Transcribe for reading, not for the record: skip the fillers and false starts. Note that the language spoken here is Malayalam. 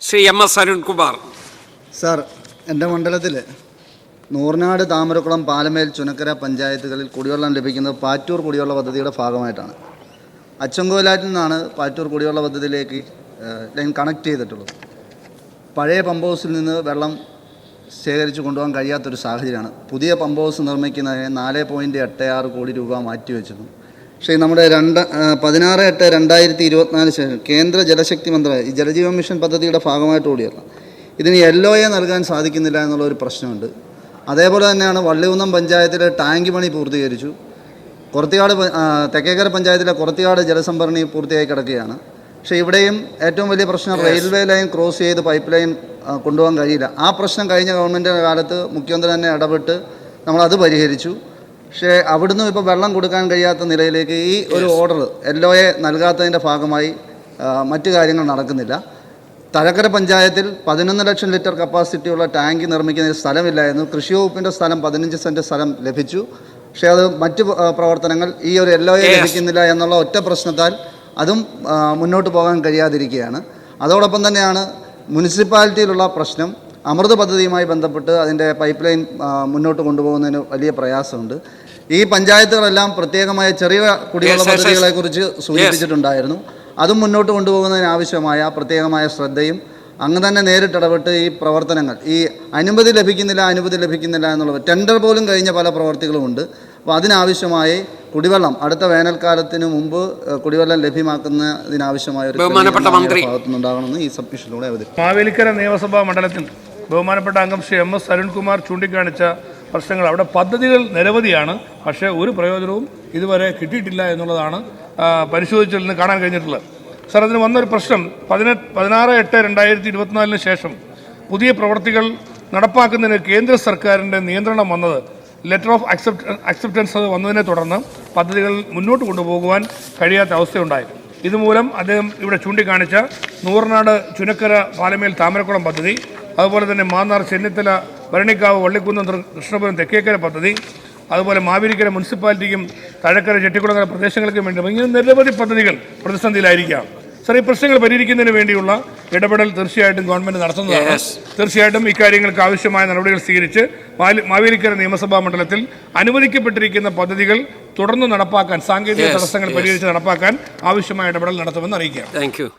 Shri M S Arunkumar. Sir, എൻ്റെ മണ്ഡലത്തിൽ നൂർനാട്, താമരക്കുളം, പാലമേൽ, ചുനക്കര പഞ്ചായത്തുകളിൽ കുടിവെള്ളം ലഭിക്കുന്നത് പാറ്റൂർ കുടിവെള്ള പദ്ധതിയുടെ ഭാഗമായിട്ടാണ്. അച്ചൻകോലാറ്റിൽ നിന്നാണ് പാറ്റൂർ കുടിവെള്ള പദ്ധതിയിലേക്ക് ലൈൻ കണക്ട് ചെയ്തിട്ടുള്ളത്. പഴയ പമ്പ് ഹൗസിൽ നിന്ന് വെള്ളം ശേഖരിച്ച് കൊണ്ടുപോകാൻ കഴിയാത്തൊരു സാഹചര്യമാണ്. പുതിയ പമ്പ് ഹൗസ് നിർമ്മിക്കുന്നതിന് 4.86 കോടി രൂപ മാറ്റിവെച്ചിരുന്നു. പക്ഷേ നമ്മുടെ 16/8/2024 ശേഷം കേന്ദ്ര ജലശക്തി മന്ത്രാലയം ഈ ജലജീവൻ മിഷൻ പദ്ധതിയുടെ ഭാഗമായിട്ട് കൂടിയല്ല ഇതിന് LOA നൽകാൻ സാധിക്കുന്നില്ല എന്നുള്ളൊരു പ്രശ്നമുണ്ട്. അതേപോലെ തന്നെയാണ് വള്ളികുന്നം പഞ്ചായത്തിലെ ടാങ്ക് പണി പൂർത്തീകരിച്ചു. കുറത്തിയാട് തെക്കേക്കര പഞ്ചായത്തിലെ കുറത്തിയാട് ജലസംഭരണി പൂർത്തിയായി കിടക്കുകയാണ്. പക്ഷേ ഇവിടെയും ഏറ്റവും വലിയ പ്രശ്നം റെയിൽവേ ലൈൻ ക്രോസ് ചെയ്ത് പൈപ്പ് ലൈൻ കൊണ്ടുപോകാൻ കഴിയില്ല. ആ പ്രശ്നം കഴിഞ്ഞ ഗവൺമെൻറ്റിൻ്റെ കാലത്ത് മുഖ്യമന്ത്രി തന്നെ ഇടപെട്ട് നമ്മളത് പരിഹരിച്ചു. പക്ഷേ അവിടുന്ന് ഇപ്പോൾ വെള്ളം കൊടുക്കാൻ കഴിയാത്ത നിലയിലേക്ക് ഈ ഒരു ഓർഡർ LOA നൽകാത്തതിൻ്റെ ഭാഗമായി മറ്റു കാര്യങ്ങൾ നടക്കുന്നില്ല. തഴക്കര പഞ്ചായത്തിൽ 11 ലക്ഷം ലിറ്റർ കപ്പാസിറ്റിയുള്ള ടാങ്ക് നിർമ്മിക്കുന്നതിന് സ്ഥലമില്ലായിരുന്നു. കൃഷി വകുപ്പിൻ്റെ സ്ഥലം 15 സെൻറ്റ് സ്ഥലം ലഭിച്ചു. പക്ഷേ അത് മറ്റ് പ്രവർത്തനങ്ങൾ ഈ ഒരു LOA ലഭിക്കുന്നില്ല എന്നുള്ള ഒറ്റ പ്രശ്നത്താൽ അതും മുന്നോട്ട് പോകാൻ കഴിയാതിരിക്കുകയാണ്. അതോടൊപ്പം തന്നെയാണ് മുനിസിപ്പാലിറ്റിയിലുള്ള പ്രശ്നം. അമൃത് പദ്ധതിയുമായി ബന്ധപ്പെട്ട് അതിൻ്റെ പൈപ്പ് ലൈൻ മുന്നോട്ട് കൊണ്ടുപോകുന്നതിന് വലിയ പ്രയാസമുണ്ട്. ഈ പഞ്ചായത്തുകളെല്ലാം പ്രത്യേകമായ ചെറിയ കുടിവെള്ള പദ്ധതികളെക്കുറിച്ച് സൂചിപ്പിച്ചിട്ടുണ്ടായിരുന്നു. അതും മുന്നോട്ട് കൊണ്ടുപോകുന്നതിനാവശ്യമായ പ്രത്യേകമായ ശ്രദ്ധയും അങ്ങ് തന്നെ നേരിട്ടിടപെട്ട് ഈ പ്രവർത്തനങ്ങൾ ഈ അനുമതി ലഭിക്കുന്നില്ല എന്നുള്ളത് ടെൻഡർ പോലും കഴിഞ്ഞ പല പ്രവർത്തികളുമുണ്ട്. അപ്പോൾ അതിനാവശ്യമായി കുടിവെള്ളം അടുത്ത വേനൽക്കാലത്തിന് മുമ്പ് കുടിവെള്ളം ലഭ്യമാക്കുന്നതിനാവശ്യമായ ഒരു ഭാഗത്തുനിന്നുണ്ടാകണമെന്ന് ഈ സബ്മിഷനിലൂടെ അവതരിപ്പിക്കും. മാവേലിക്കര നിയമസഭാ മണ്ഡലത്തിൽ ബഹുമാനപ്പെട്ട അംഗം ശ്രീ എം എസ് അരുൺകുമാർ ചൂണ്ടിക്കാണിച്ച പ്രശ്നങ്ങൾ അവിടെ പദ്ധതികൾ നിരവധിയാണ്. പക്ഷേ ഒരു പ്രയോജനവും ഇതുവരെ കിട്ടിയിട്ടില്ല എന്നുള്ളതാണ് പരിശോധിച്ചതിൽ നിന്ന് കാണാൻ കഴിഞ്ഞിട്ടുള്ളത്. സാർ, അതിന് വന്നൊരു പ്രശ്നം 16/8/2024 ശേഷം പുതിയ പ്രവൃത്തികൾ നടപ്പാക്കുന്നതിന് കേന്ദ്ര സർക്കാരിൻ്റെ നിയന്ത്രണം വന്നത് ലെറ്റർ ഓഫ് അക്സെപ്റ്റൻസ് വന്നതിനെ തുടർന്ന് പദ്ധതികൾ മുന്നോട്ട് കൊണ്ടുപോകുവാൻ കഴിയാത്ത അവസ്ഥയുണ്ടായി. ഇതുമൂലം അദ്ദേഹം ഇവിടെ ചൂണ്ടിക്കാണിച്ച നൂർനാട്, ചുനക്കര, പാലമേൽ, താമരക്കുളം പദ്ധതി, അതുപോലെ തന്നെ മാന്നാർ, ചെന്നിത്തല, ഭരണിക്കാവ്, വള്ളിക്കുന്നം, കൃഷ്ണപുരം, തെക്കേക്കര പദ്ധതി, അതുപോലെ മാവേലിക്കര മുനിസിപ്പാലിറ്റിക്കും തഴക്കര, ചെട്ടിക്കുളങ്ങര പ്രദേശങ്ങൾക്കും വേണ്ടി ഇങ്ങനെ നിരവധി പദ്ധതികൾ പ്രതിസന്ധിയിലായിരിക്കാം. സാർ, ഈ പ്രശ്നങ്ങൾ പരിഹരിക്കുന്നതിന് വേണ്ടിയുള്ള ഇടപെടൽ തീർച്ചയായിട്ടും ഗവൺമെൻറ് നടത്തുന്നതാണ്. തീർച്ചയായിട്ടും ഇക്കാര്യങ്ങൾക്ക് ആവശ്യമായ നടപടികൾ സ്വീകരിച്ച് മാവേലിക്കര നിയമസഭാ മണ്ഡലത്തിൽ അനുവദിക്കപ്പെട്ടിരിക്കുന്ന പദ്ധതികൾ തുടർന്ന് നടപ്പാക്കാൻ, സാങ്കേതിക തടസ്സങ്ങൾ പരിഹരിച്ച് നടപ്പാക്കാൻ ആവശ്യമായ ഇടപെടൽ നടത്തുമെന്ന് അറിയിക്കാം. Thank you.